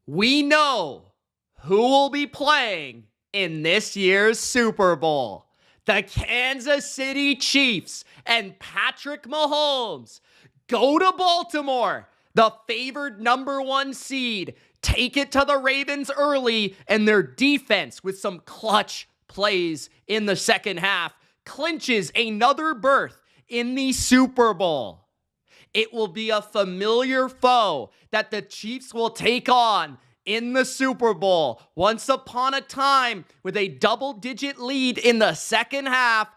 We know who will be playing in this year's Super Bowl. The Kansas City Chiefs and Patrick Mahomes go to Baltimore, the favored number 1 seed, take it to the Ravens early, and their defense, with some clutch plays in the second half, clinches another berth in the Super Bowl. It will be a familiar foe that the Chiefs will take on in the Super Bowl. Once upon a time, with a double-digit lead in the second half,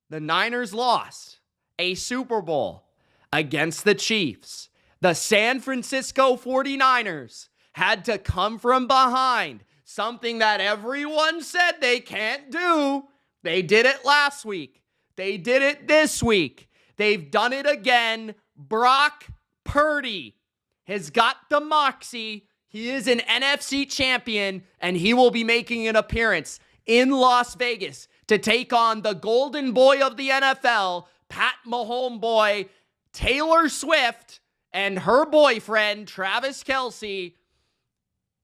the Niners lost a Super Bowl against the Chiefs. The San Francisco 49ers had to come from behind, something that everyone said they can't do. They did it last week. They did it this week. They've done it again. Brock Purdy has got the moxie. He is an NFC champion, and he will be making an appearance in Las Vegas to take on the golden boy of the NFL, Pat Mahomes boy, Taylor Swift, and her boyfriend, Travis Kelce.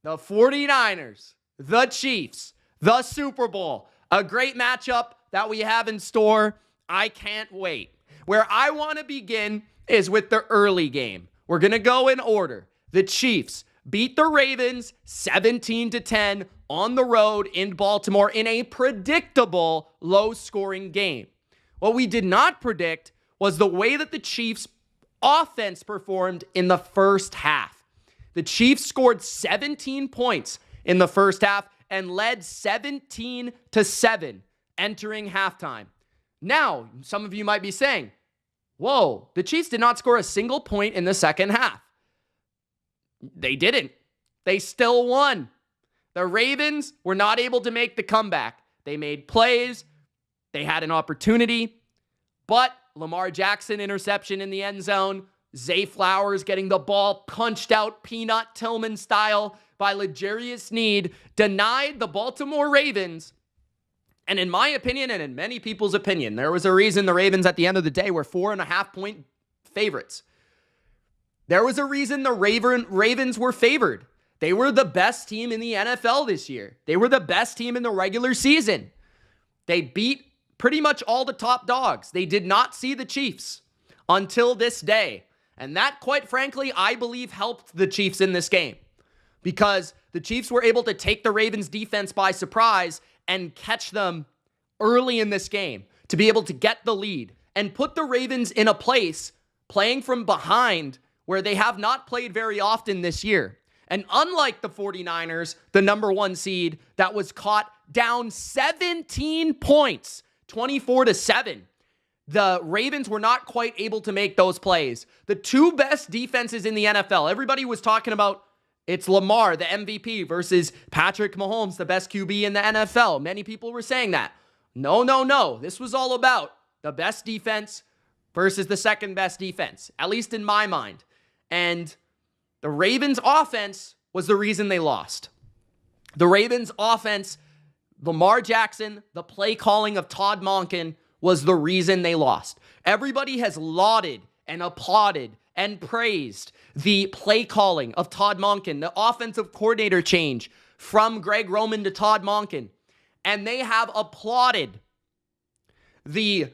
The 49ers, the Chiefs, the Super Bowl. A great matchup that we have in store. I can't wait. Where I want to begin is with the early game. We're going to go in order. The Chiefs beat the Ravens 17-10 on the road in Baltimore in a predictable low-scoring game. What we did not predict was the way that the Chiefs' offense performed in the first half. The Chiefs scored 17 points in the first half and led 17-7 entering halftime. Now, some of you might be saying, whoa, the Chiefs did not score a single point in the second half. They didn't. They still won. The Ravens were not able to make the comeback. They made plays. They had an opportunity. But Lamar Jackson interception in the end zone. Zay Flowers getting the ball punched out Peanut Tillman style by L'Jarius Sneed denied the Baltimore Ravens. And in my opinion, and in many people's opinion, there was a reason the Ravens at the end of the day were 4.5-point favorites. There was a reason the Ravens were favored. They were the best team in the NFL this year. They were the best team in the regular season. They beat pretty much all the top dogs. They did not see the Chiefs until this day. And that, quite frankly, I believe helped the Chiefs in this game, because the Chiefs were able to take the Ravens defense by surprise and catch them early in this game to be able to get the lead and put the Ravens in a place playing from behind where they have not played very often this year. And unlike the 49ers, the number 1 seed that was caught down 17 points, 24-7, the Ravens were not quite able to make those plays. The two best defenses in the NFL, everybody was talking about it's Lamar, the MVP, versus Patrick Mahomes, the best QB in the NFL. Many people were saying that. No. This was all about the best defense versus the second best defense, at least in my mind. And the Ravens' offense was the reason they lost. The Ravens' offense, Lamar Jackson, the play calling of Todd Monken was the reason they lost. Everybody has lauded and applauded and praised the play calling of Todd Monken, the offensive coordinator change from Greg Roman to Todd Monken. And they have applauded the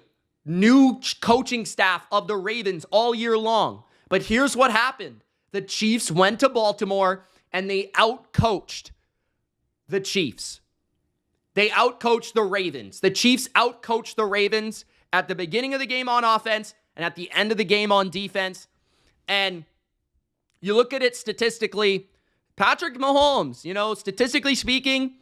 new coaching staff of the Ravens all year long. But here's what happened. The Chiefs went to Baltimore and they outcoached the Chiefs. They outcoached the Ravens. The Chiefs outcoached the Ravens at the beginning of the game on offense and at the end of the game on defense. And you look at it statistically, Patrick Mahomes, statistically speaking,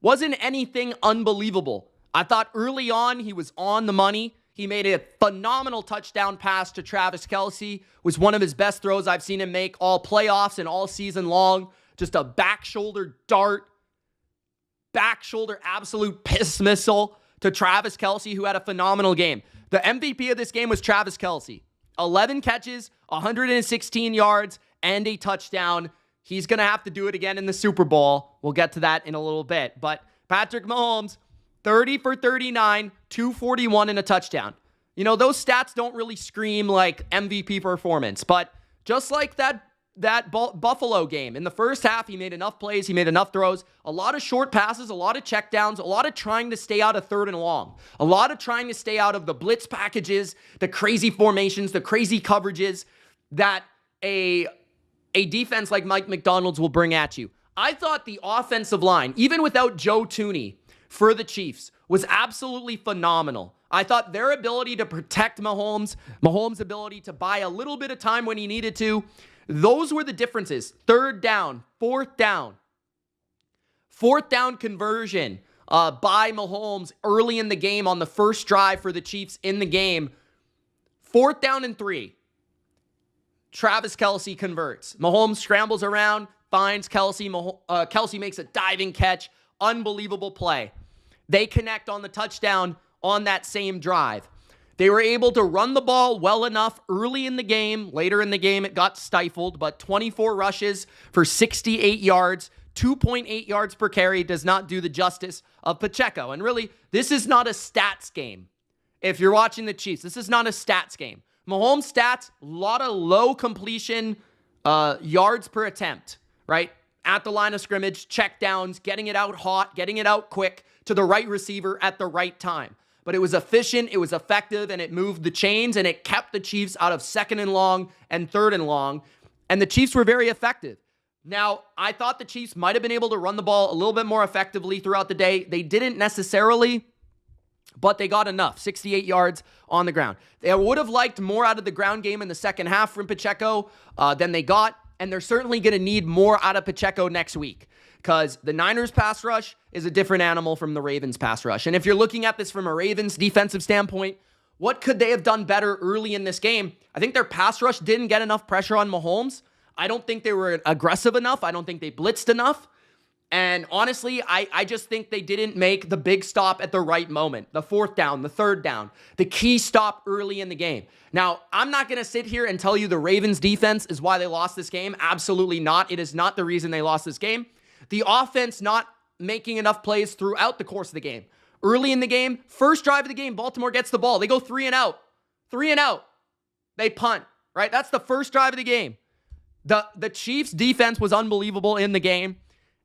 wasn't anything unbelievable. I thought early on he was on the money. He made a phenomenal touchdown pass to Travis Kelce. Was one of his best throws I've seen him make all playoffs and all season long. Just a back shoulder dart, back shoulder absolute piss missile to Travis Kelce, who had a phenomenal game. The MVP of this game was Travis Kelce. 11 catches, 116 yards, and a touchdown. He's going to have to do it again in the Super Bowl. We'll get to that in a little bit. But Patrick Mahomes, 30 for 39, 241 and a touchdown. Those stats don't really scream like MVP performance. But just like that Buffalo game. In the first half, he made enough plays, he made enough throws, a lot of short passes, a lot of checkdowns, a lot of trying to stay out of third and long, a lot of trying to stay out of the blitz packages, the crazy formations, the crazy coverages that a defense like Mike McDonald's will bring at you. I thought the offensive line, even without Joe Thuney for the Chiefs, was absolutely phenomenal. I thought their ability to protect Mahomes' ability to buy a little bit of time when he needed to, those were the differences. Third down, fourth down conversion by Mahomes early in the game on the first drive for the Chiefs in the game. 4th down and 3. Travis Kelce converts. Mahomes scrambles around, finds Kelce. Kelce makes a diving catch. Unbelievable play. They connect on the touchdown on that same drive. They were able to run the ball well enough early in the game. Later in the game, it got stifled, but 24 rushes for 68 yards, 2.8 yards per carry does not do the justice of Pacheco. And really, this is not a stats game. If you're watching the Chiefs, this is not a stats game. Mahomes' stats, a lot of low completion yards per attempt, right? At the line of scrimmage, check downs, getting it out hot, getting it out quick to the right receiver at the right time. But it was efficient, it was effective, and it moved the chains, and it kept the Chiefs out of 2nd and long and 3rd and long, and the Chiefs were very effective. Now, I thought the Chiefs might have been able to run the ball a little bit more effectively throughout the day. They didn't necessarily, but they got enough, 68 yards on the ground. They would have liked more out of the ground game in the second half from Pacheco than they got, and they're certainly going to need more out of Pacheco next week, because the Niners pass rush is a different animal from the Ravens pass rush. And if you're looking at this from a Ravens defensive standpoint, what could they have done better early in this game? I think their pass rush didn't get enough pressure on Mahomes. I don't think they were aggressive enough. I don't think they blitzed enough. And honestly, I just think they didn't make the big stop at the right moment. The 4th down, the 3rd down, the key stop early in the game. Now, I'm not going to sit here and tell you the Ravens defense is why they lost this game. Absolutely not. It is not the reason they lost this game. The offense not making enough plays throughout the course of the game. Early in the game, first drive of the game, Baltimore gets the ball. They go 3 and out. 3 and out. They punt, right? That's the first drive of the game. The Chiefs' defense was unbelievable in the game,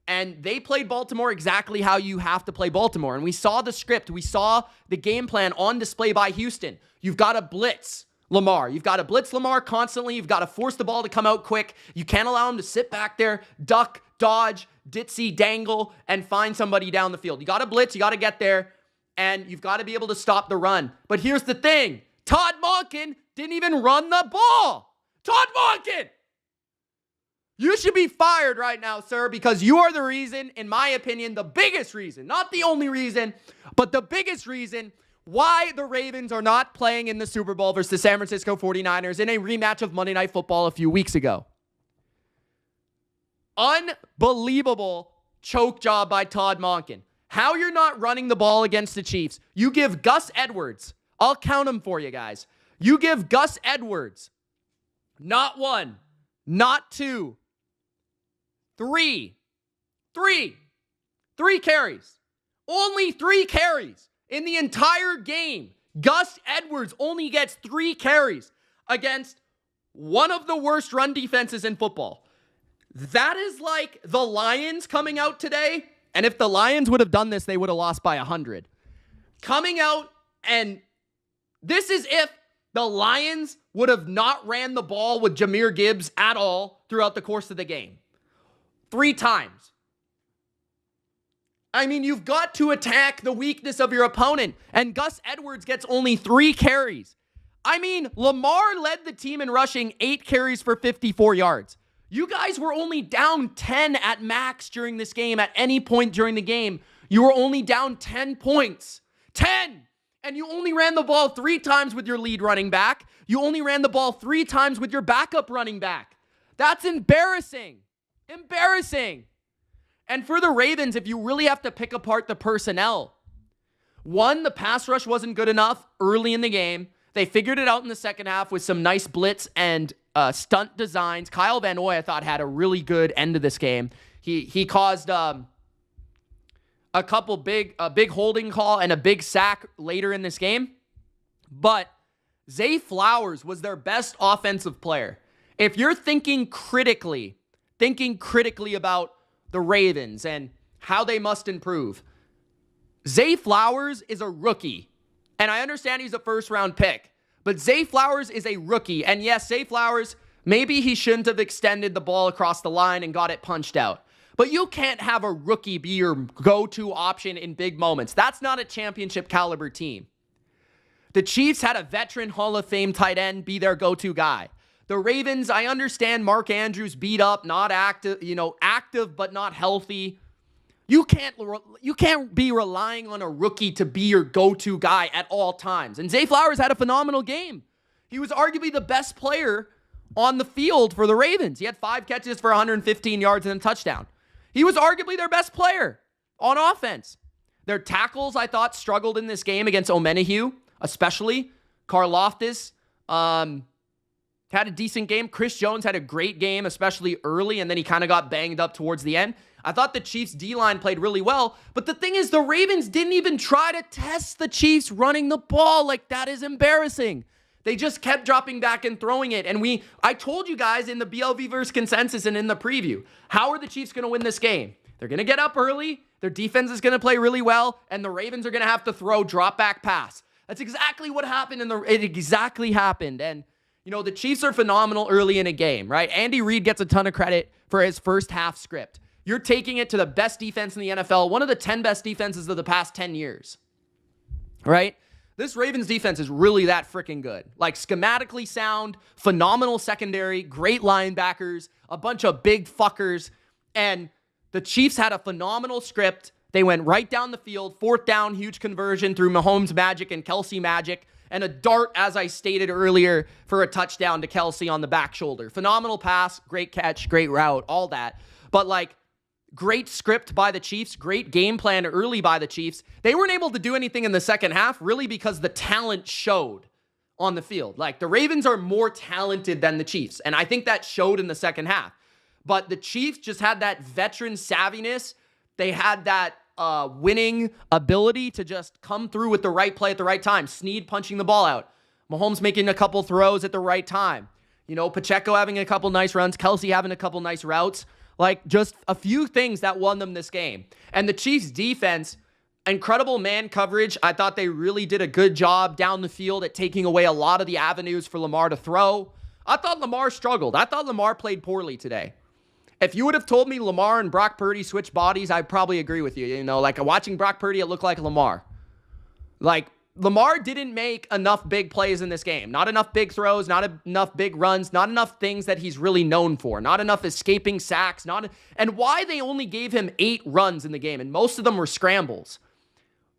and they played Baltimore exactly how you have to play Baltimore. And we saw the script. We saw the game plan on display by Houston. You've got to blitz Lamar. You've got to blitz Lamar constantly. You've got to force the ball to come out quick. You can't allow him to sit back there, duck, dodge, ditzy, dangle, and find somebody down the field. You got to blitz. You got to get there, and you've got to be able to stop the run. But here's the thing. Todd Monken didn't even run the ball. Todd Monken! You should be fired right now, sir, because you are the reason, in my opinion, the biggest reason, not the only reason, but the biggest reason why the Ravens are not playing in the Super Bowl versus the San Francisco 49ers in a rematch of Monday Night Football a few weeks ago. Unbelievable choke job by Todd Monken. How you're not running the ball against the Chiefs. You give Gus Edwards, I'll count them for you guys. You give Gus Edwards not 1, not 2, 3 carries. Only 3 carries in the entire game. Gus Edwards only gets 3 carries against one of the worst run defenses in football. That is like the Lions coming out today, and if the Lions would have done this, they would have lost by 100. Coming out, and this is if the Lions would have not ran the ball with Jahmyr Gibbs at all throughout the course of the game. 3 times. I mean, you've got to attack the weakness of your opponent, and Gus Edwards gets only 3 carries. I mean, Lamar led the team in rushing 8 carries for 54 yards. You guys were only down 10 at max during this game. At any point during the game, you were only down 10 points. 10! And you only ran the ball 3 times with your lead running back. You only ran the ball 3 times with your backup running back. That's embarrassing. Embarrassing. And for the Ravens, if you really have to pick apart the personnel, 1, the pass rush wasn't good enough early in the game. They figured it out in the second half with some nice blitz and stunt designs. Kyle Van Noy, I thought, had a really good end of this game. He caused a big holding call and a big sack later in this game. But Zay Flowers was their best offensive player. if you're thinking critically about the Ravens and how they must improve, Zay Flowers is a rookie. And I understand he's a first-round pick, but Zay Flowers is a rookie. And yes, Zay Flowers, maybe he shouldn't have extended the ball across the line and got it punched out. But you can't have a rookie be your go-to option in big moments. That's not a championship caliber team. The Chiefs had a veteran Hall of Fame tight end be their go-to guy. The Ravens, I understand Mark Andrews beat up, not active, active but not healthy. You can't be relying on a rookie to be your go-to guy at all times. And Zay Flowers had a phenomenal game. He was arguably the best player on the field for the Ravens. He had 5 catches for 115 yards and a touchdown. He was arguably their best player on offense. Their tackles, I thought, struggled in this game against O'Menahue, especially. Karlaftis had a decent game. Chris Jones had a great game, especially early, and then he kind of got banged up towards the end. I thought the Chiefs' D-line played really well, but the thing is, the Ravens didn't even try to test the Chiefs running the ball. Like, that is embarrassing. They just kept dropping back and throwing it, and I told you guys in the BLV versus consensus and in the preview, how are the Chiefs going to win this game? They're going to get up early, their defense is going to play really well, and the Ravens are going to have to throw drop-back pass. That's exactly what happened, it exactly happened, and the Chiefs are phenomenal early in a game, right? Andy Reid gets a ton of credit for his first half script. You're taking it to the best defense in the NFL, one of the 10 best defenses of the past 10 years, right? This Ravens defense is really that freaking good. Like, schematically sound, phenomenal secondary, great linebackers, a bunch of big fuckers, and the Chiefs had a phenomenal script. They went right down the field, 4th down, huge conversion through Mahomes magic and Kelsey magic, and a dart, as I stated earlier, for a touchdown to Kelsey on the back shoulder. Phenomenal pass, great catch, great route, all that. But, great script by the Chiefs, great game plan early by the Chiefs. They weren't able to do anything in the second half, really, because the talent showed on the field. The Ravens are more talented than the Chiefs, and I think that showed in the second half. But the Chiefs just had that veteran savviness. They had that winning ability to just come through with the right play at the right time. Snead punching the ball out. Mahomes making a couple throws at the right time. Pacheco having a couple nice runs. Kelsey having a couple nice routes. Just a few things that won them this game. And the Chiefs' defense, incredible man coverage. I thought they really did a good job down the field at taking away a lot of the avenues for Lamar to throw. I thought Lamar struggled. I thought Lamar played poorly today. If you would have told me Lamar and Brock Purdy switched bodies, I'd probably agree with you. Watching Brock Purdy, it looked like Lamar. Lamar didn't make enough big plays in this game. Not enough big throws, not enough big runs, not enough things that he's really known for. Not enough escaping sacks. And why they only gave him 8 runs in the game, and most of them were scrambles.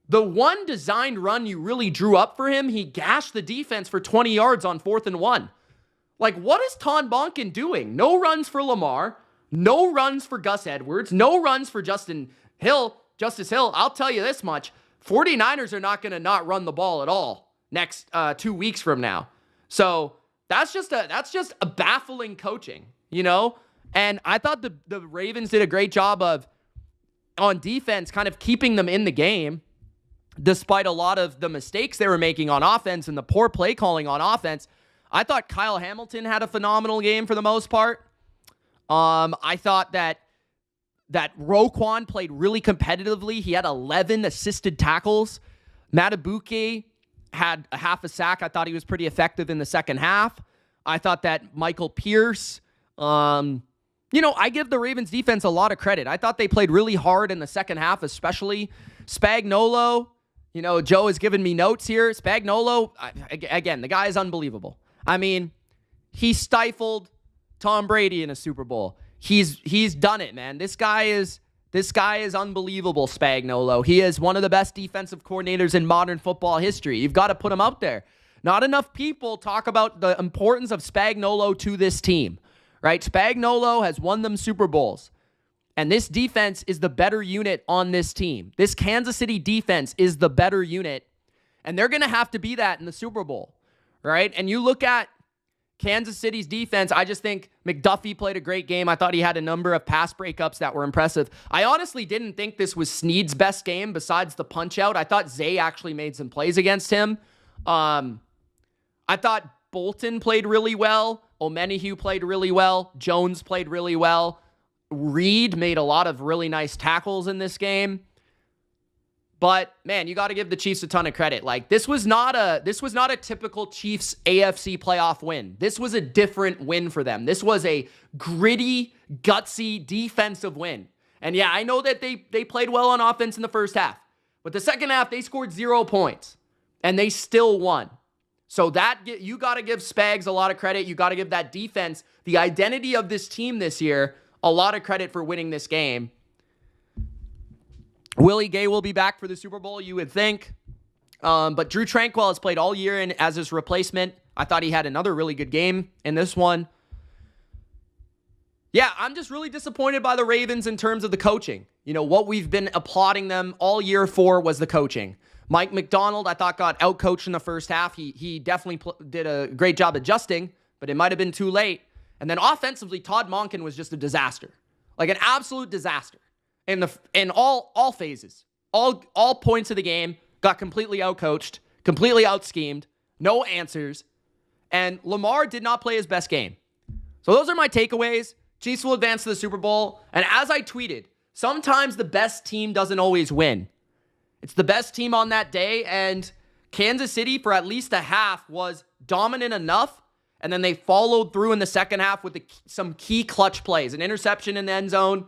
The one designed run you really drew up for him, he gashed the defense for 20 yards on 4th and 1. What is Ton Bonkin doing? No runs for Lamar. No runs for Gus Edwards. No runs for Justice Hill. I'll tell you this much. 49ers are not going to not run the ball at all next 2 weeks from now. So that's just a baffling coaching, And I thought the Ravens did a great job of, on defense, kind of keeping them in the game, despite a lot of the mistakes they were making on offense and the poor play calling on offense. I thought Kyle Hamilton had a phenomenal game for the most part. I thought that Roquan played really competitively. He had 11 assisted tackles. Matabuke had a half a sack. I thought he was pretty effective in the second half. I thought that Michael Pierce, I give the Ravens defense a lot of credit. I thought they played really hard in the second half, especially Spagnuolo. Joe has given me notes here. Spagnuolo, again, the guy is unbelievable. I mean, he stifled Tom Brady in a Super Bowl. He's done it, man. This guy is unbelievable, Spagnuolo. He is one of the best defensive coordinators in modern football history. You've got to put him up there. Not enough people talk about the importance of Spagnuolo to this team, right? Spagnuolo has won them Super Bowls, and this defense is the better unit on this team. This Kansas City defense is the better unit, and they're going to have to be that in the Super Bowl, right? And you look at Kansas City's defense, I just think McDuffie played a great game. I thought he had a number of pass breakups that were impressive. I honestly didn't think this was Snead's best game besides the punch-out. I thought Zay actually made some plays against him. I thought Bolton played really well, Omenihu played really well. Jones played really well. Reid made a lot of really nice tackles in this game. But man, you got to give the Chiefs a ton of credit. Like this was not a typical Chiefs AFC playoff win. This was a different win for them. This was a gritty, gutsy defensive win. And yeah, I know that they played well on offense in the first half, but the second half they scored 0 points and they still won. So that you got to give Spags a lot of credit. You got to give that defense, the identity of this team this year, a lot of credit for winning this game. Willie Gay will be back for the Super Bowl, you would think. But Drew Tranquil has played all year and as his replacement. I thought he had another really good game in this one. Yeah, I'm just really disappointed by the Ravens in terms of the coaching. You know, what we've been applauding them all year for was the coaching. Mike McDonald, I thought, got outcoached in the first half. He definitely did a great job adjusting, but it might have been too late. And then offensively, Todd Monken was just a disaster. Like an absolute disaster. In all phases, all points of the game, got completely outcoached, completely outschemed, no answers, and Lamar did not play his best game. So those are my takeaways. Chiefs will advance to the Super Bowl, and as I tweeted, sometimes the best team doesn't always win. It's the best team on that day, and Kansas City for at least a half was dominant enough, and then they followed through in the second half with some key clutch plays, an interception in the end zone.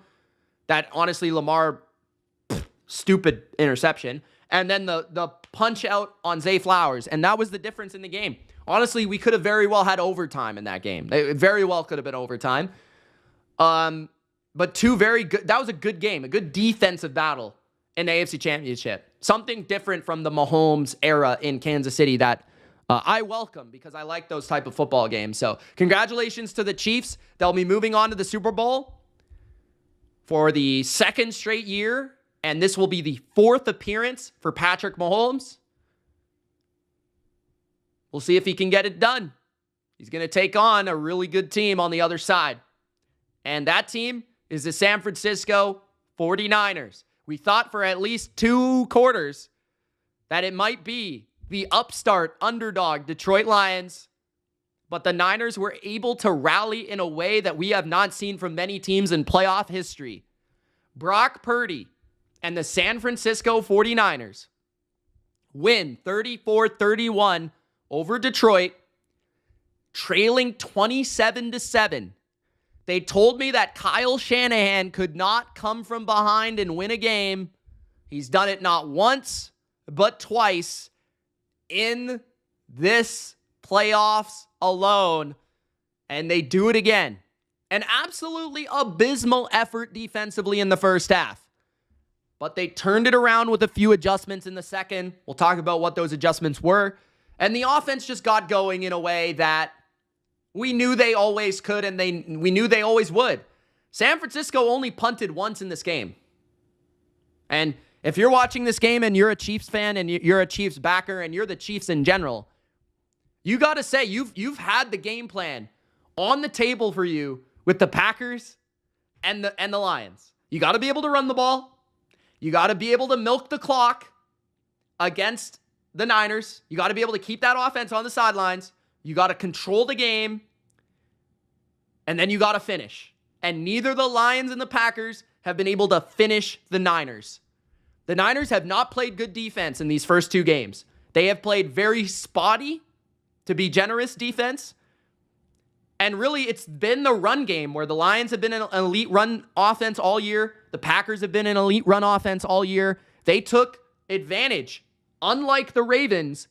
That honestly, Lamar, stupid interception. And then the punch out on Zay Flowers. And that was the difference in the game. Honestly, we could have very well had overtime in that game. It very well could have been overtime. But two very good, that was a good game, a good defensive battle in the AFC Championship. Something different from the Mahomes era in Kansas City that I welcome because I like those type of football games. So congratulations to the Chiefs. They'll be moving on to the Super Bowl for the second straight year, and this will be the 4th appearance for Patrick Mahomes. We'll see if he can get it done. He's going to take on a really good team on the other side. And that team is the San Francisco 49ers. We thought for at least 2 quarters that it might be the upstart underdog Detroit Lions, but the Niners were able to rally in a way that we have not seen from many teams in playoff history. Brock Purdy and the San Francisco 49ers win 34-31 over Detroit, trailing 27-7. They told me that Kyle Shanahan could not come from behind and win a game. He's done it not once, but twice in this playoffs alone, and they do it again. An absolutely abysmal effort defensively in the first half, but they turned it around with a few adjustments in the second. We'll talk about what those adjustments were, and the offense just got going in a way that we knew they always could, and we knew they always would. San Francisco only punted once in this game, and if you're watching this game and you're a Chiefs fan and you're a Chiefs backer and you're the Chiefs in general, you got to say, you've had the game plan on the table for you with the Packers and the Lions. You got to be able to run the ball. You got to be able to milk the clock against the Niners. You got to be able to keep that offense on the sidelines. You got to control the game. And then you got to finish. And neither the Lions and the Packers have been able to finish the Niners. The Niners have not played good defense in these first 2 games. They have played very spotty, to be generous, defense. And really, it's been the run game where the Lions have been an elite run offense all year. The Packers have been an elite run offense all year. They took advantage, unlike the Ravens,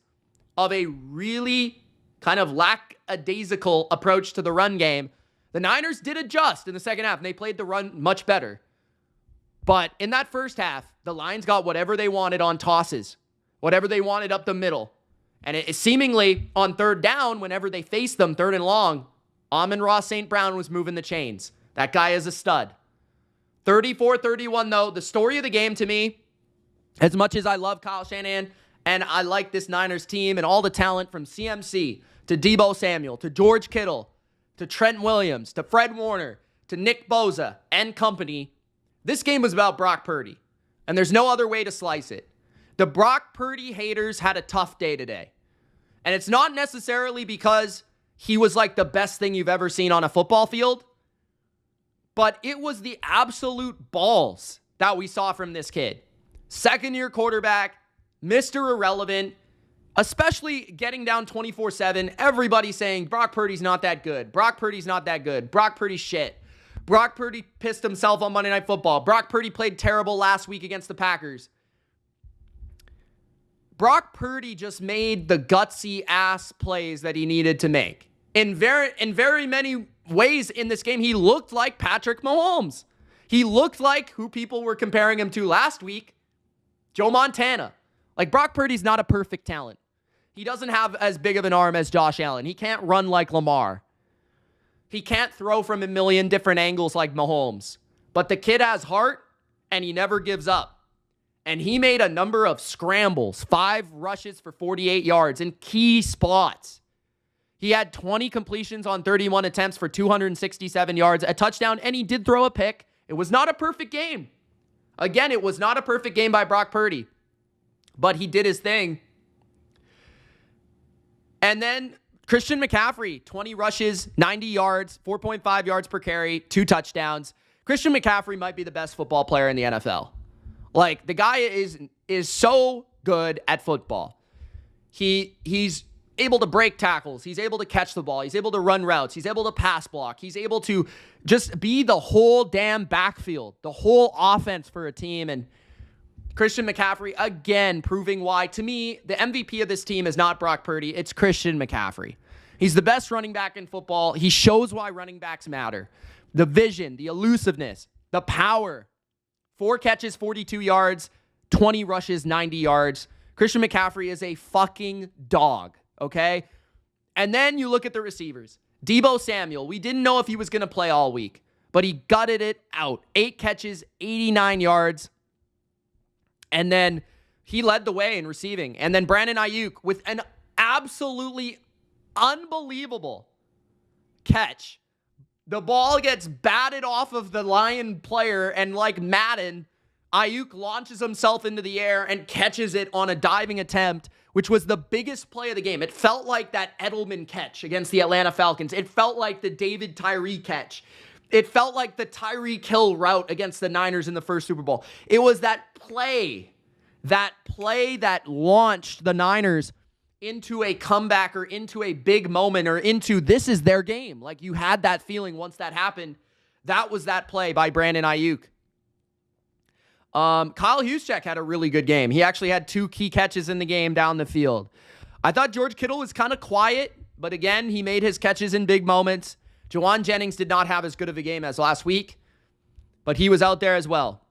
of a really kind of lackadaisical approach to the run game. The Niners did adjust in the second half, and they played the run much better. But in that first half, the Lions got whatever they wanted on tosses, whatever they wanted up the middle. And it seemingly on third down, whenever they faced them, 3rd and long, Amon-Ra St. Brown was moving the chains. That guy is a stud. 34-31, though, the story of the game to me, as much as I love Kyle Shanahan and I like this Niners team and all the talent from CMC to Deebo Samuel to George Kittle to Trent Williams to Fred Warner to Nick Bosa and company, this game was about Brock Purdy. And there's no other way to slice it. The Brock Purdy haters had a tough day today. And it's not necessarily because he was like the best thing you've ever seen on a football field. But it was the absolute balls that we saw from this kid. Second-year quarterback, Mr. Irrelevant, especially getting down 24-7. Everybody saying, Brock Purdy's not that good. Brock Purdy's not that good. Brock Purdy's shit. Brock Purdy pissed himself on Monday Night Football. Brock Purdy played terrible last week against the Packers. Brock Purdy just made the gutsy-ass plays that he needed to make. In very many ways in this game, he looked like Patrick Mahomes. He looked like who people were comparing him to last week, Joe Montana. Like, Brock Purdy's not a perfect talent. He doesn't have as big of an arm as Josh Allen. He can't run like Lamar. He can't throw from a million different angles like Mahomes. But the kid has heart, and he never gives up. And he made a number of scrambles, 5 rushes for 48 yards in key spots. He had 20 completions on 31 attempts for 267 yards, a touchdown, and he did throw a pick. It was not a perfect game. Again, it was not a perfect game by Brock Purdy, but he did his thing. And then Christian McCaffrey, 20 rushes, 90 yards, 4.5 yards per carry, 2 touchdowns. Christian McCaffrey might be the best football player in the NFL. Like, the guy is so good at football. He's able to break tackles. He's able to catch the ball. He's able to run routes. He's able to pass block. He's able to just be the whole damn backfield, the whole offense for a team. And Christian McCaffrey, again, proving why, to me, the MVP of this team is not Brock Purdy. It's Christian McCaffrey. He's the best running back in football. He shows why running backs matter. The vision, the elusiveness, the power. 4 catches, 42 yards, 20 rushes, 90 yards. Christian McCaffrey is a fucking dog. Okay? And then you look at the receivers. Deebo Samuel, we didn't know if he was going to play all week, but he gutted it out. 8 catches, 89 yards. And then he led the way in receiving. And then Brandon Ayuk with an absolutely unbelievable catch. The ball gets batted off of the Lion player, and like Madden, Ayuk launches himself into the air and catches it on a diving attempt, which was the biggest play of the game. It felt like that Edelman catch against the Atlanta Falcons. It felt like the David Tyree catch. It felt like the Tyreek Hill route against the Niners in the first Super Bowl. It was that play that launched the Niners into a comeback or into a big moment or into this is their game. Like, you had that feeling once that happened. That was that play by Brandon Ayuk. Kyle Juszczyk had a really good game. He actually had 2 key catches in the game down the field. I thought George Kittle was kind of quiet, but again, he made his catches in big moments. Jawan Jennings did not have as good of a game as last week, but he was out there as well.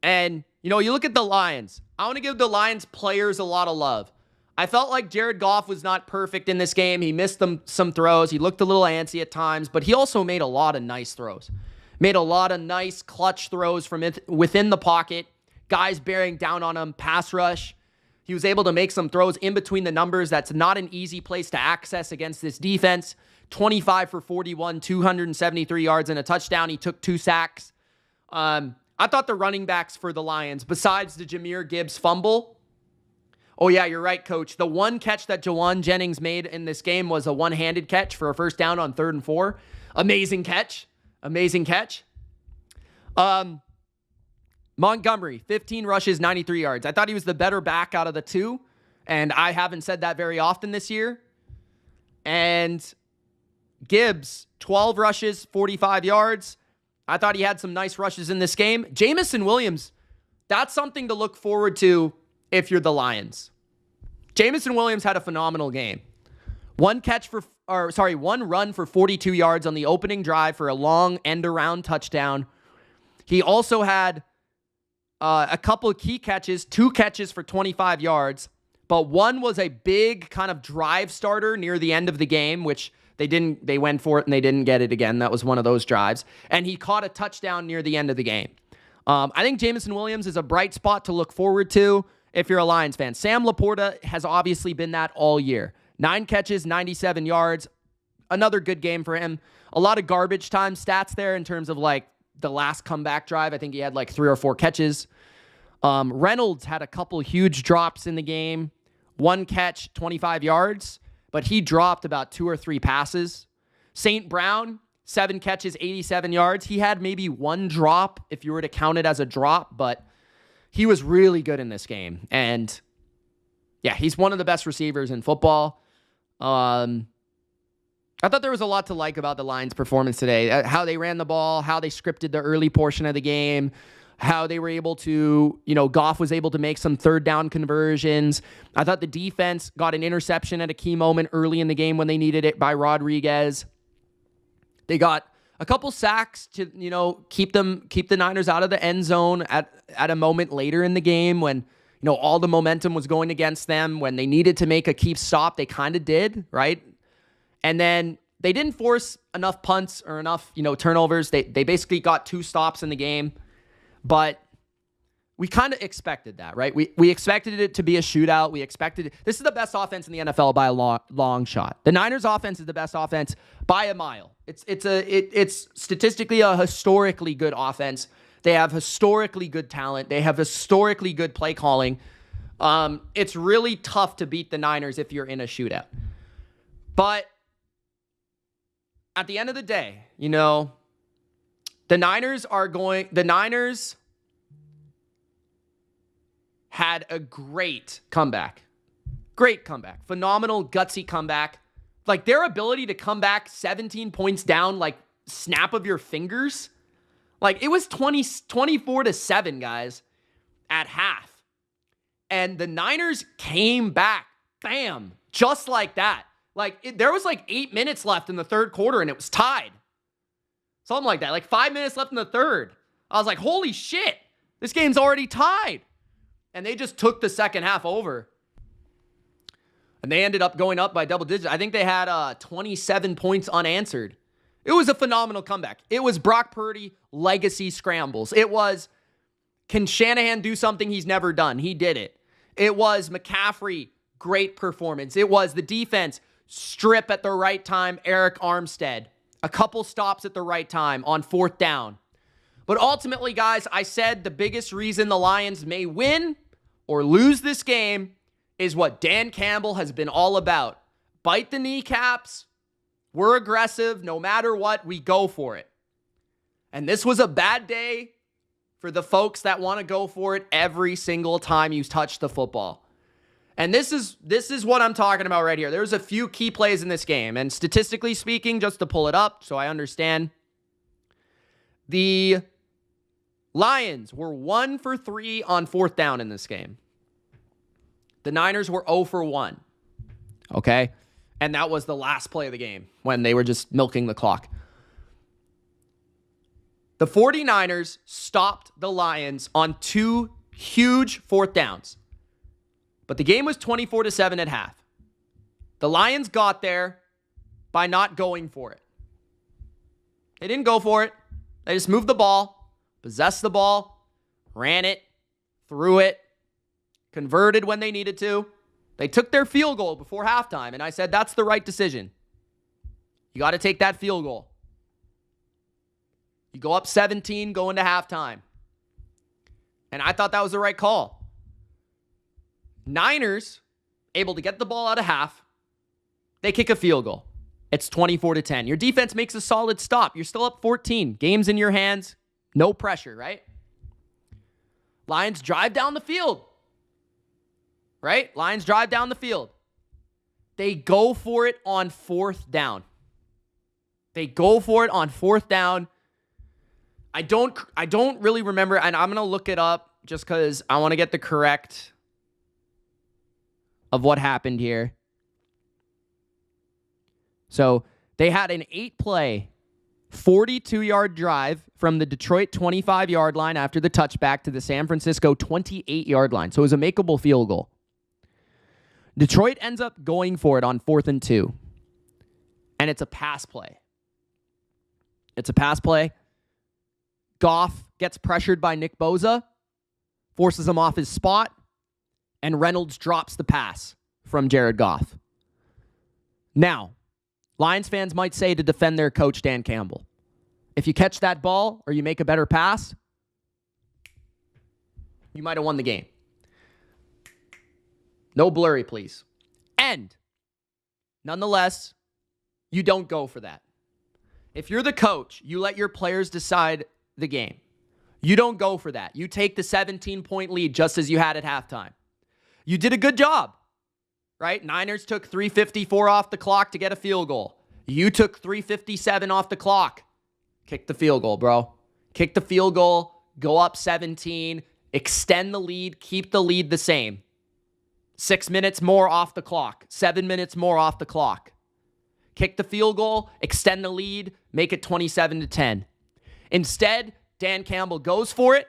And, you know, you look at the Lions. I want to give the Lions players a lot of love. I felt like Jared Goff was not perfect in this game. He missed some throws. He looked a little antsy at times, but he also made a lot of nice throws. Made a lot of nice clutch throws from within the pocket. Guys bearing down on him. Pass rush. He was able to make some throws in between the numbers. That's not an easy place to access against this defense. 25 for 41, 273 yards and a touchdown. He took 2 sacks. I thought the running backs for the Lions, besides the Jahmyr Gibbs fumble. Oh, yeah, you're right, Coach. The one catch that Jawan Jennings made in this game was a one-handed catch for a first down on 3rd and 4. Amazing catch. Amazing catch. Montgomery, 15 rushes, 93 yards. I thought he was the better back out of the 2, and I haven't said that very often this year. And Gibbs, 12 rushes, 45 yards. I thought he had some nice rushes in this game. Jamison Williams, that's something to look forward to if you're the Lions. Jamison Williams had a phenomenal game. One run for 42 yards on the opening drive for a long end-around touchdown. He also had a couple of key catches, 2 catches for 25 yards, but one was a big kind of drive starter near the end of the game, which they went for it and they didn't get it again. That was one of those drives. And he caught a touchdown near the end of the game. I think Jamison Williams is a bright spot to look forward to if you're a Lions fan. Sam Laporta has obviously been that all year. 9 catches, 97 yards. Another good game for him. A lot of garbage time stats there in terms of like the last comeback drive. I think he had like 3 or 4 catches. Reynolds had a couple huge drops in the game. 1 catch, 25 yards. but he dropped about 2 or 3 passes. St. Brown, 7 catches, 87 yards. He had maybe 1 drop if you were to count it as a drop, but he was really good in this game. And yeah, he's one of the best receivers in football. I thought there was a lot to like about the Lions' performance today. How they ran the ball, how they scripted the early portion of the game, how they were able to, Goff was able to make some third down conversions. I thought the defense got an interception at a key moment early in the game when they needed it by Rodriguez. They got a couple sacks to, keep the Niners out of the end zone at a moment later in the game when, all the momentum was going against them. When they needed to make a key stop, they kind of did, right? And then they didn't force enough punts or enough, turnovers. They basically got 2 stops in the game. But we kind of expected that, right? We expected it to be a shootout. This is the best offense in the NFL by a long shot. The Niners offense is the best offense by a mile. It's statistically a historically good offense. They have historically good talent. They have historically good play calling. It's really tough to beat the Niners if you're in a shootout. But at the end of the day, the Niners had a great comeback. Great comeback. Phenomenal, gutsy comeback. Like, their ability to come back 17 points down, like, snap of your fingers. Like, it was 24-7, guys, at half. And the Niners came back. Bam. Just like that. Like, there was, 8 minutes left in the third quarter, and it was tied. Something like that. 5 minutes left in the third. I was like, holy shit. This game's already tied. And they just took the second half over. And they ended up going up by double digits. I think they had 27 points unanswered. It was a phenomenal comeback. It was Brock Purdy legacy scrambles. It was, can Shanahan do something he's never done? He did it. It was McCaffrey, great performance. It was the defense, strip at the right time, Eric Armstead. A couple stops at the right time on 4th down. But ultimately, guys, I said the biggest reason the Lions may win or lose this game is what Dan Campbell has been all about. Bite the kneecaps. We're aggressive. No matter what, we go for it. And this was a bad day for the folks that want to go for it every single time you touch the football. And this is what I'm talking about right here. There's a few key plays in this game. And statistically speaking, just to pull it up so I understand, the Lions were 1 for 3 on 4th down in this game. The Niners were 0 for 1. Okay? And that was the last play of the game when they were just milking the clock. The 49ers stopped the Lions on 2 huge 4th downs. But the game was 24-7 at half. The Lions got there by not going for it. They didn't go for it. They just moved the ball, possessed the ball, ran it, threw it, converted when they needed to. They took their field goal before halftime, and I said that's the right decision. You got to take that field goal. You go up 17 going to halftime. And I thought that was the right call. Niners, able to get the ball out of half. They kick a field goal. It's 24-10. Your defense makes a solid stop. You're still up 14. Game's in your hands. No pressure, right? Lions drive down the field. Right? Lions drive down the field. They go for it on 4th down. They go for it on 4th down. I don't really remember, and I'm going to look it up just because I want to get the correct of what happened here. So they had an 8-play, 42-yard drive from the Detroit 25-yard line after the touchback to the San Francisco 28-yard line. So it was a makeable field goal. Detroit ends up going for it on 4th and 2. And it's a pass play. It's a pass play. Goff gets pressured by Nick Bosa, forces him off his spot, and Reynolds drops the pass from Jared Goff. Now, Lions fans might say to defend their coach, Dan Campbell, if you catch that ball or you make a better pass, you might have won the game. No blurry, please. And Nonetheless, you don't go for that. If you're the coach, you let your players decide the game. You don't go for that. You take the 17-point lead just as you had at halftime. You did a good job, right? Niners took 3:54 off the clock to get a field goal. You took 3:57 off the clock. Kick the field goal, bro. Kick the field goal, go up 17, extend the lead, keep the lead the same. 6 minutes more off the clock, 7 minutes more off the clock. Kick the field goal, extend the lead, make it 27-10. Instead, Dan Campbell goes for it.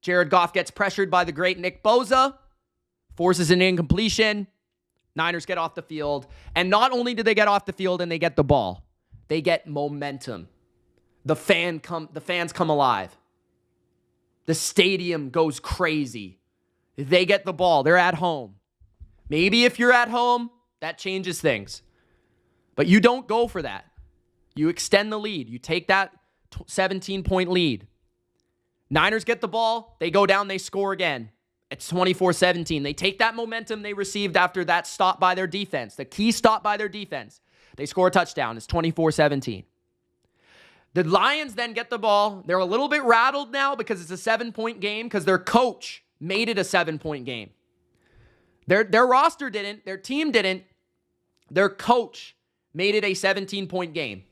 Jared Goff gets pressured by the great Nick Bosa, forces an incompletion. Niners get off the field. And not only do they get off the field and they get the ball, they get momentum. The fans come alive. The stadium goes crazy. They get the ball. They're at home. Maybe if you're at home, that changes things. But you don't go for that. You extend the lead. You take that 17-point lead. Niners get the ball. They go down. They score again. It's 24-17. They take that momentum they received after that stop by their defense, the key stop by their defense. They score a touchdown. It's 24-17. The Lions then get the ball. They're a little bit rattled now because it's a 7-point game because their coach made it a 7-point game. Their roster didn't. Their team didn't. Their coach made it a 17-point game.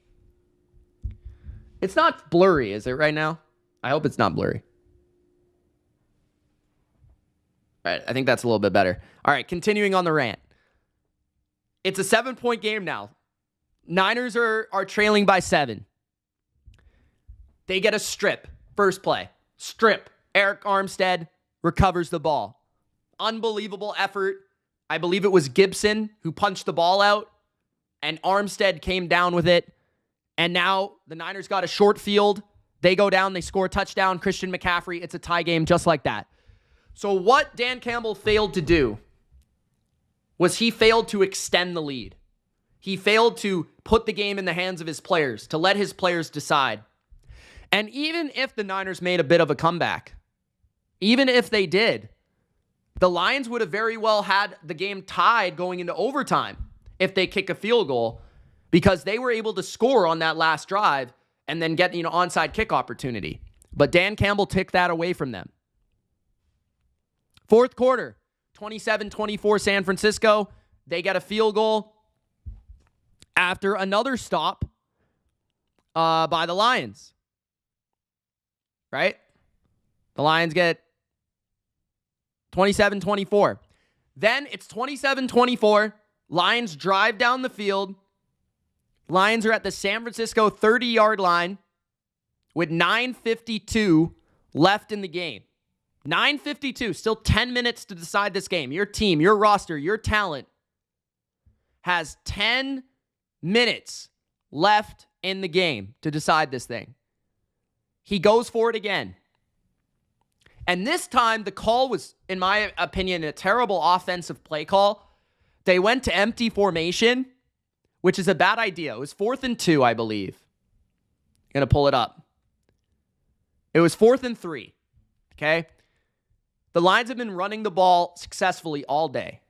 It's not blurry, is it right now? I hope it's not blurry. All right, I think that's a little bit better. All right, continuing on the rant. It's a 7-point game now. Niners are trailing by 7. They get a strip. First play. Strip. Eric Armstead recovers the ball. Unbelievable effort. I believe it was Gibson who punched the ball out, and Armstead came down with it. And now the Niners got a short field. They go down. They score a touchdown. Christian McCaffrey. It's a tie game just like that. So what Dan Campbell failed to do was he failed to extend the lead. He failed to put the game in the hands of his players, to let his players decide. And even if the Niners made a bit of a comeback, even if they did, the Lions would have very well had the game tied going into overtime if they kick a field goal because they were able to score on that last drive and then get, onside kick opportunity. But Dan Campbell took that away from them. Fourth quarter, 27-24 San Francisco. They get a field goal after another stop by the Lions. Right? The Lions get 27-24. Then it's 27-24. Lions drive down the field. Lions are at the San Francisco 30-yard line with 9:52 left in the game. 9:52, still 10 minutes to decide this game. Your team, your roster, your talent has 10 minutes left in the game to decide this thing. He goes for it again. And this time, the call was, in my opinion, a terrible offensive play call. They went to empty formation, which is a bad idea. It was 4th and 2, I believe. I'm going to pull it up. It was 4th and 3. Okay? The Lions have been running the ball successfully all day.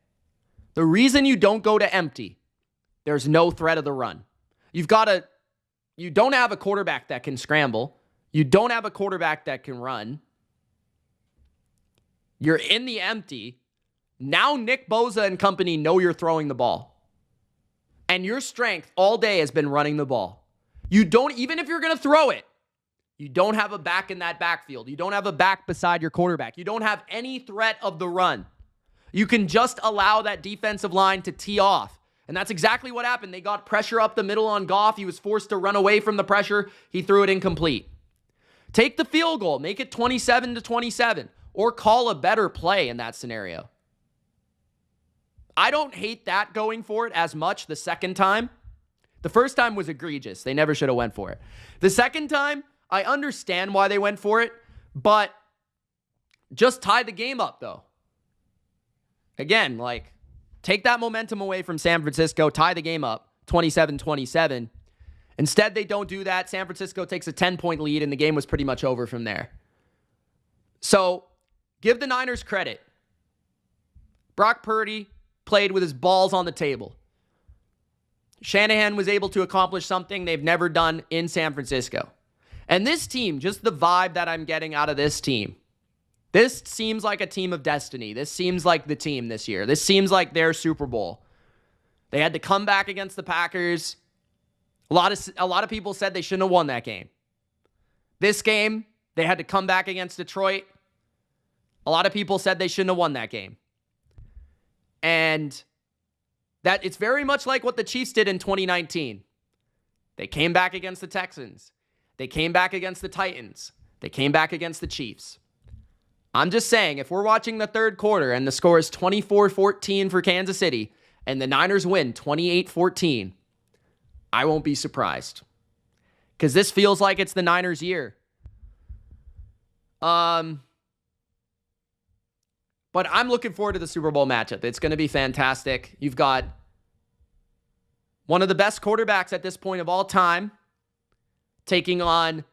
The reason you don't go to empty, there's no threat of the run. You don't have a quarterback that can scramble. You don't have a quarterback that can run. You're in the empty. Now Nick Bosa and company know you're throwing the ball. And your strength all day has been running the ball. Even if you're going to throw it, you don't have a back in that backfield. You don't have a back beside your quarterback. You don't have any threat of the run. You can just allow that defensive line to tee off. And that's exactly what happened. They got pressure up the middle on Goff. He was forced to run away from the pressure. He threw it incomplete. Take the field goal. Make it 27-27. Or call a better play in that scenario. I don't hate that going for it as much the second time. The first time was egregious. They never should have went for it. The second time, I understand why they went for it, but just tie the game up, though. Again, take that momentum away from San Francisco, tie the game up, 27-27. Instead, they don't do that. San Francisco takes a 10-point lead, and the game was pretty much over from there. So, give the Niners credit. Brock Purdy played with his balls on the table. Shanahan was able to accomplish something they've never done in San Francisco. And this team, just the vibe that I'm getting out of this team, this seems like a team of destiny. This seems like the team this year. This seems like their Super Bowl. They had to come back against the Packers. A lot of people said they shouldn't have won that game. This game, they had to come back against Detroit. A lot of people said they shouldn't have won that game. And that it's very much like what the Chiefs did in 2019. They came back against the Texans. They came back against the Titans. They came back against the Chiefs. I'm just saying, if we're watching the third quarter and the score is 24-14 for Kansas City and the Niners win 28-14, I won't be surprised. Because this feels like it's the Niners' year. But I'm looking forward to the Super Bowl matchup. It's going to be fantastic. You've got one of the best quarterbacks at this point of all time taking on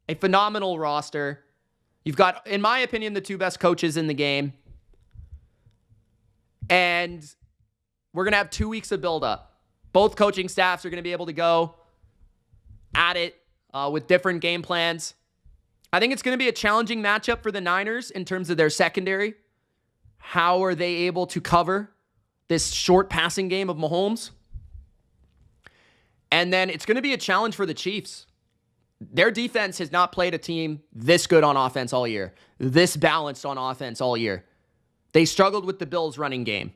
a phenomenal roster. You've got, in my opinion, the two best coaches in the game. And we're going to have 2 weeks of build-up. Both coaching staffs are going to be able to go at it with different game plans. I think it's going to be a challenging matchup for the Niners in terms of their secondary. How are they able to cover this short passing game of Mahomes? And then it's going to be a challenge for the Chiefs. Their defense has not played a team this good on offense all year, this balanced on offense all year. They struggled with the Bills' running game.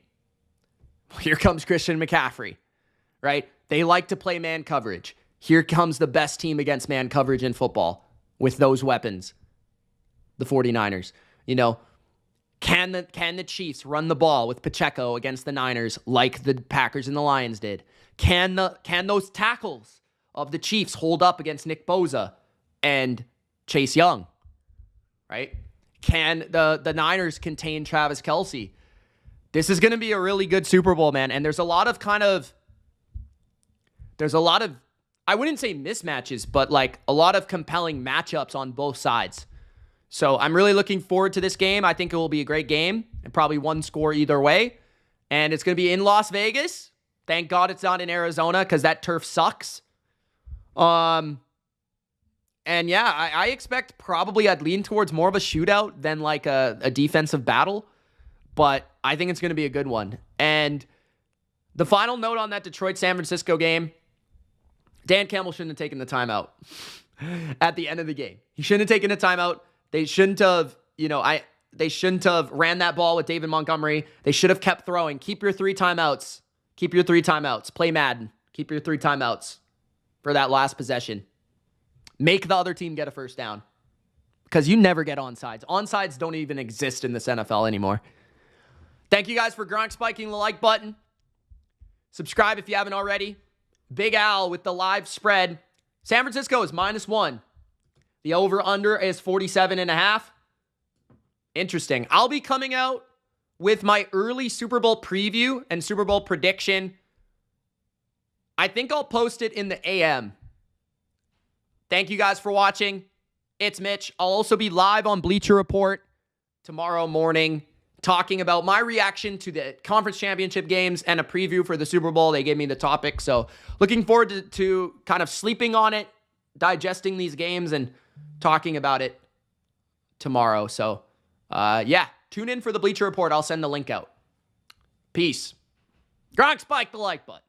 Here comes Christian McCaffrey, right? They like to play man coverage. Here comes the best team against man coverage in football with those weapons, the 49ers. You know, can the Chiefs run the ball with Pacheco against the Niners like the Packers and the Lions did? Can those tackles of the Chiefs hold up against Nick Bosa and Chase Young, right? Can the Niners contain Travis Kelce? This is going to be a really good Super Bowl, man. And there's a lot of I wouldn't say mismatches, but like a lot of compelling matchups on both sides. So I'm really looking forward to this game. I think it will be a great game and probably one score either way. And it's going to be in Las Vegas. Thank God it's not in Arizona because that turf sucks. And yeah, I expect probably I'd lean towards more of a shootout than like a defensive battle. But I think it's going to be a good one. And the final note on that Detroit-San Francisco game, Dan Campbell shouldn't have taken the timeout at the end of the game. He shouldn't have taken a timeout. They shouldn't have, they shouldn't have ran that ball with David Montgomery. They should have kept throwing. Keep your 3 timeouts. Keep your 3 timeouts. Play Madden. Keep your 3 timeouts for that last possession. Make the other team get a first down. Because you never get onside. Onsides don't even exist in this NFL anymore. Thank you guys for Gronk spiking the like button. Subscribe if you haven't already. Big Al with the live spread. San Francisco is -1. The over-under is 47.5. Interesting. I'll be coming out with my early Super Bowl preview and Super Bowl prediction. I think I'll post it in the AM. Thank you guys for watching. It's Mitch. I'll also be live on Bleacher Report tomorrow morning talking about my reaction to the conference championship games and a preview for the Super Bowl. They gave me the topic. So looking forward to kind of sleeping on it, digesting these games, and talking about it tomorrow. So, yeah, tune in for the Bleacher Report. I'll send the link out. Peace. Gronk spike the like button.